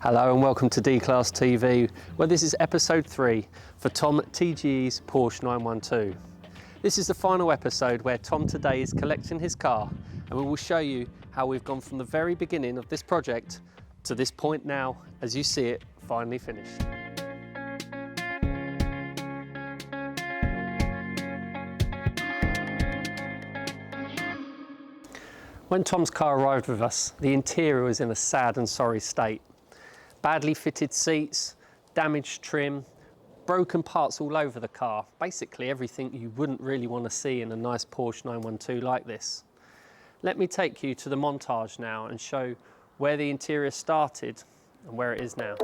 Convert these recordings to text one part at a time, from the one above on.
Hello and welcome to D-Class TV, where this is episode 3 for Tom at TGE's Porsche 912. This is the final episode where Tom today is collecting his car, and we will show you how we've gone from the very beginning of this project to this point now, as you see it finally finished. When Tom's car arrived with us, the interior was in a sad and sorry state. Badly fitted seats, damaged trim, broken parts all over the car. Basically everything you wouldn't really want to see in a nice Porsche 912 like this. Let me take you to the montage now and show where the interior started and where it is now.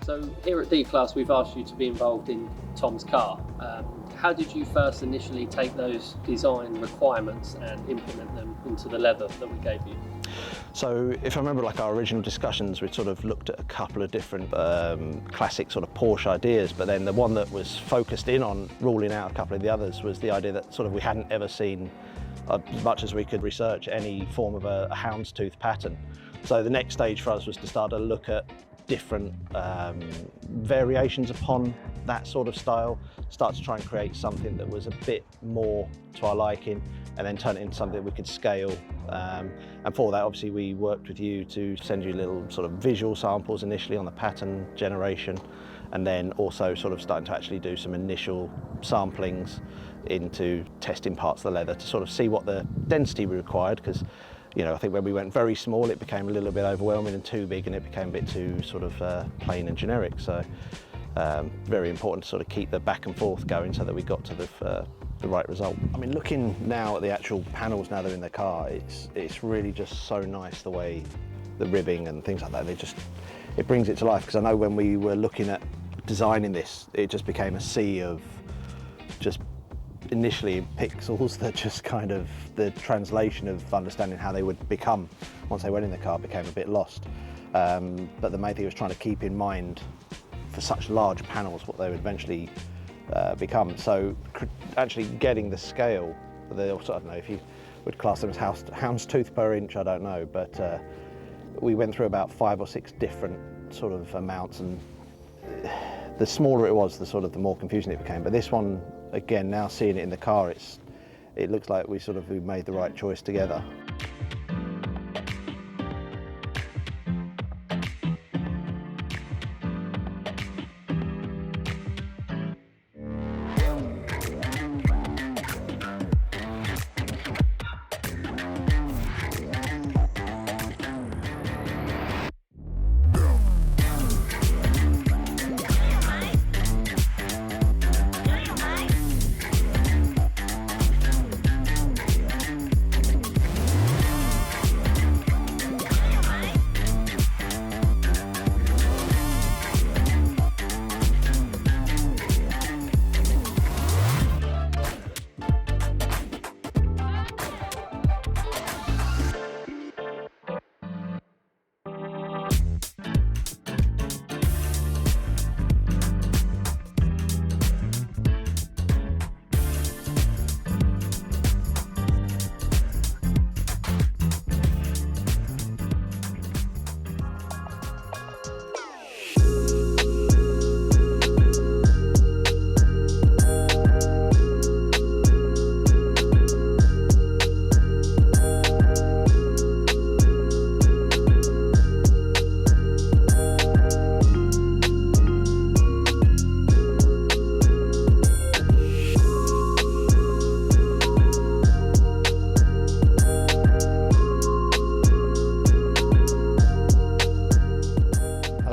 So here at D-Class we've asked you to be involved in Tom's car. How did you first initially take those design requirements and implement them into the leather that we gave you? So if I remember our original discussions, we sort of looked at a couple of different classic sort of Porsche ideas, but then the one that was focused in on ruling out a couple of the others was the idea that we hadn't ever seen, as much as we could research, any form of a houndstooth pattern. So the next stage for us was to start to look at different variations upon that sort of style, start to try and create something that was a bit more to our liking, and then turn it into something that we could scale. And for that, obviously, we worked with you to send you little sort of visual samples initially on the pattern generation, and then also sort of starting to actually do some initial samplings into testing parts of the leather to sort of see what the density we required, because I think when we went very small, it became a little bit overwhelming, and too big, and it became a bit too sort of plain and generic. So very important to sort of keep the back and forth going so that we got to the right result. I mean, looking now at the actual panels now they're in the car, it's really just so nice the way the ribbing and things like that, it brings it to life. Because I know when we were looking at designing this, it just became a sea of just initially in pixels that just kind of the translation of understanding how they would become once they went in the car became a bit lost. But the main thing was trying to keep in mind for such large panels what they would eventually become. So actually getting the scale They also, I don't know if you would class them as houndstooth per inch, I don't know, but we went through about 5 or 6 different sort of amounts, and the smaller it was, the more confusing it became. But this one, again, now seeing it in the car, it looks like we made the right choice together.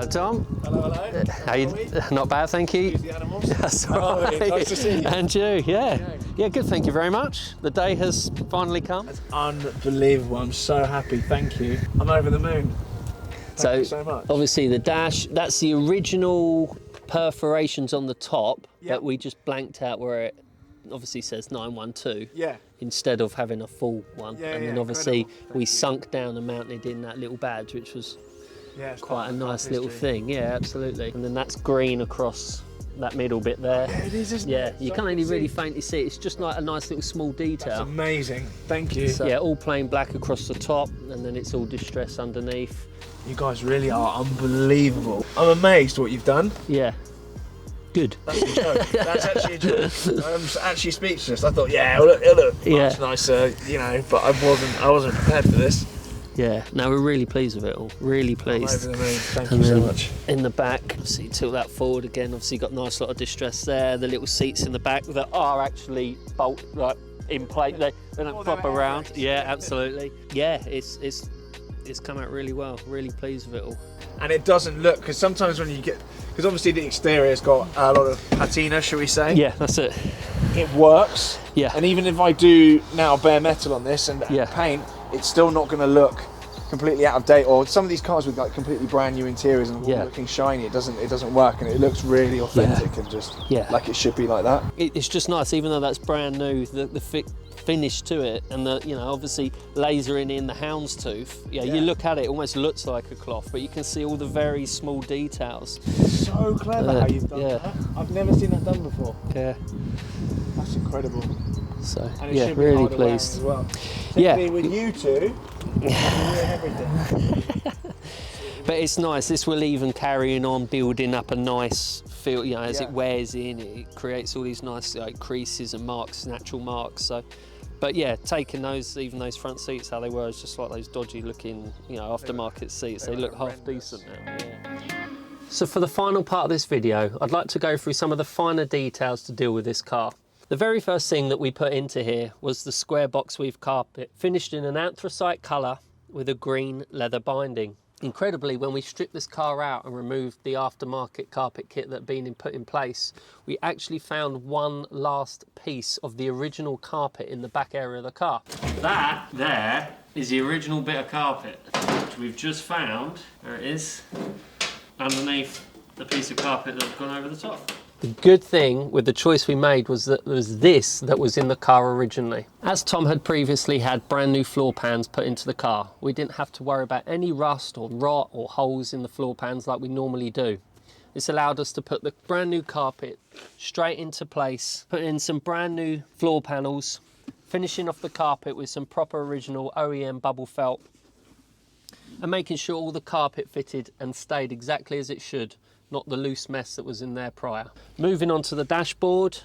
Tom. Hello, hello. How you? Not bad, thank you. The animals. That's all right. Nice to see you. And you, yeah. Yeah, good, thank you very much. The day has finally come. That's unbelievable. I'm so happy. Thank you. I'm over the moon. Thank you so much. Obviously the dash, that's the original perforations on the top, but we just blanked out where it obviously says 912. Yeah. Instead of having a full one. Yeah, and then yeah, obviously incredible. we Thank you. sunk down and mounted in that little badge, which was It's quite a part of nice little history. thing. Yeah, absolutely. And then that's green across that middle bit there. Yeah, it is, isn't Yeah, it? you So can I only can really see. faintly see it. It's just like a nice little small That's detail. amazing. Thank you. So, yeah, all plain black across the top, and then it's all distress underneath. You guys really are unbelievable. I'm amazed what you've done. Yeah, good. That's a joke. That's actually a joke. I'm actually speechless. I thought, yeah, it'll look much nicer, you know, but I wasn't prepared for this. Yeah, no, we're really pleased with it all. Really I'm pleased. over the moon. Thank And you so then much. in the back, obviously tilt that forward again. Obviously got a nice lot of distress there. The little seats in the back that are actually bolt like in place. They don't flop around. Yeah, absolutely. Yeah, it's come out really well. Really pleased with it all. And it doesn't look, because sometimes when you get, because obviously the exterior's got a lot of patina, shall we say? Yeah, that's it. It works. Yeah. And even if I do now bare metal on this and Yeah. paint, it's still not going to look completely out of date. Or some of these cars with like completely brand new interiors and all Yeah. looking shiny, it doesn't work, and it looks really authentic and just like it should be like that. It's just nice, even though that's brand new. The finish to it, and the obviously lasering in the houndstooth. Yeah, you look at it, it almost looks like a cloth, but you can see all the very small details. So clever how you've done that. I've never seen that done before. Yeah. That's incredible. So And it yeah, should be really harder wearing pleased. as well. Yeah. Typically with you two, you're doing everything. But it's nice. This will even carrying on building up a nice feel. You know, as it wears in, it creates all these nice like creases and marks, natural marks. So. But yeah, taking those, even those front seats how they were, is just like those dodgy looking, aftermarket seats. They look half decent now. Yeah. So for the final part of this video, I'd like to go through some of the finer details to deal with this car. The very first thing that we put into here was the square box weave carpet, finished in an anthracite colour with a green leather binding. Incredibly, when we stripped this car out and removed the aftermarket carpet kit that had been put in place, we actually found one last piece of the original carpet in the back area of the car. That there is the original bit of carpet, which we've just found. There it is, underneath the piece of carpet that's gone over the top. The good thing with the choice we made was that there was this that was in the car originally. As Tom had previously had brand new floor pans put into the car, we didn't have to worry about any rust or rot or holes in the floor pans like we normally do. This allowed us to put the brand new carpet straight into place, put in some brand new floor panels, finishing off the carpet with some proper original OEM bubble felt, and making sure all the carpet fitted and stayed exactly as it should, not the loose mess that was in there prior. Moving on to the dashboard,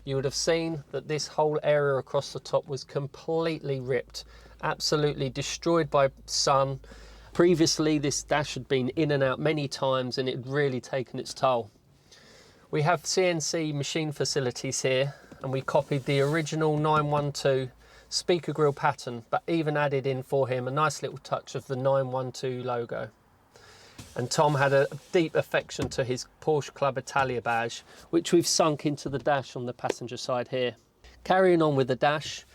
you would have seen that this whole area across the top was completely ripped, absolutely destroyed by sun. Previously, this dash had been in and out many times and it had really taken its toll. We have CNC machine facilities here, and we copied the original 912 speaker grille pattern, but even added in for him a nice little touch of the 912 logo. And Tom had a deep affection to his Porsche Club Italia badge, which we've sunk into the dash on the passenger side here. Carrying on with the dash,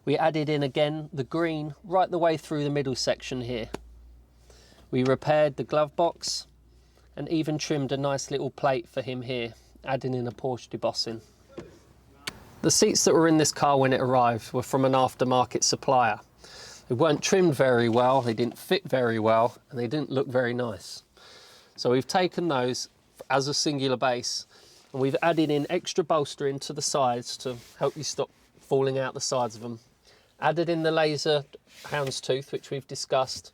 we added in again the green right the way through the middle section here. We repaired the glove box and even trimmed a nice little plate for him here, adding in a Porsche debossing. The seats that were in this car when it arrived were from an aftermarket supplier. They weren't trimmed very well, they didn't fit very well, and they didn't look very nice. So we've taken those as a singular base, and we've added in extra bolstering to the sides to help you stop falling out the sides of them. Added in the laser houndstooth, which we've discussed,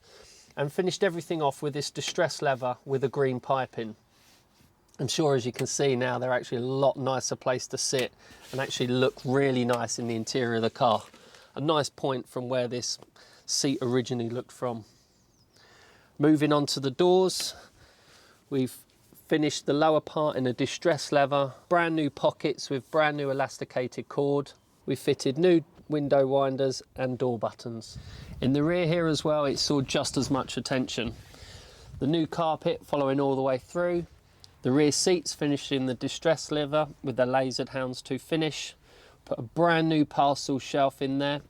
and finished everything off with this distress leather with a green piping. I'm sure, as you can see now, they're actually a lot nicer place to sit and actually look really nice in the interior of the car. A nice point from where this seat originally looked from. Moving on to the doors, we've finished the lower part in a distress leather, brand new pockets with brand new elasticated cord. We fitted new window winders and door buttons. In the rear here as well, it saw just as much attention. The new carpet following all the way through. The rear seats finished in the distress leather with the lasered houndstooth finish. Put a brand new parcel shelf in there,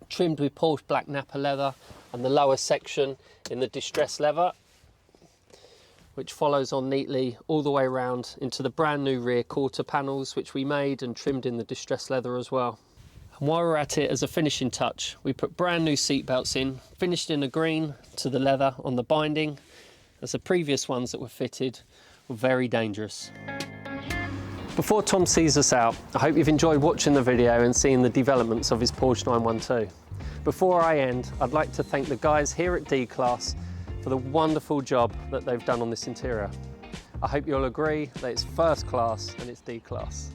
trimmed with Porsche black Napa leather, and the lower section in the distress leather, which follows on neatly all the way around into the brand new rear quarter panels, which we made and trimmed in the distress leather as well. And while we're at it, as a finishing touch, we put brand new seat belts in, finished in a green to the leather on the binding, as the previous ones that were fitted were very dangerous. Before Tom sees us out, I hope you've enjoyed watching the video and seeing the developments of his Porsche 912. Before I end, I'd like to thank the guys here at D-Class for the wonderful job that they've done on this interior. I hope you'll agree that it's first class and it's D-Class.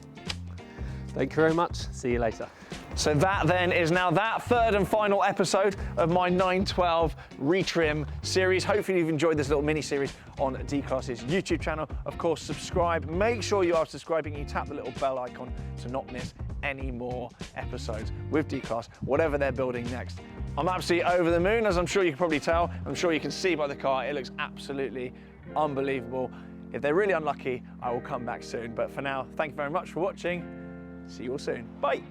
Thank you very much, see you later. So that then is now that third and final episode of my 912 Retrim series. Hopefully you've enjoyed this little mini series on D-Class's YouTube channel. Of course, subscribe. Make sure you are subscribing. You tap the little bell icon to not miss any more episodes with D-Class, whatever they're building next. I'm absolutely over the moon, as I'm sure you can probably tell. I'm sure you can see by the car, it looks absolutely unbelievable. If they're really unlucky, I will come back soon. But for now, thank you very much for watching. See you all soon. Bye.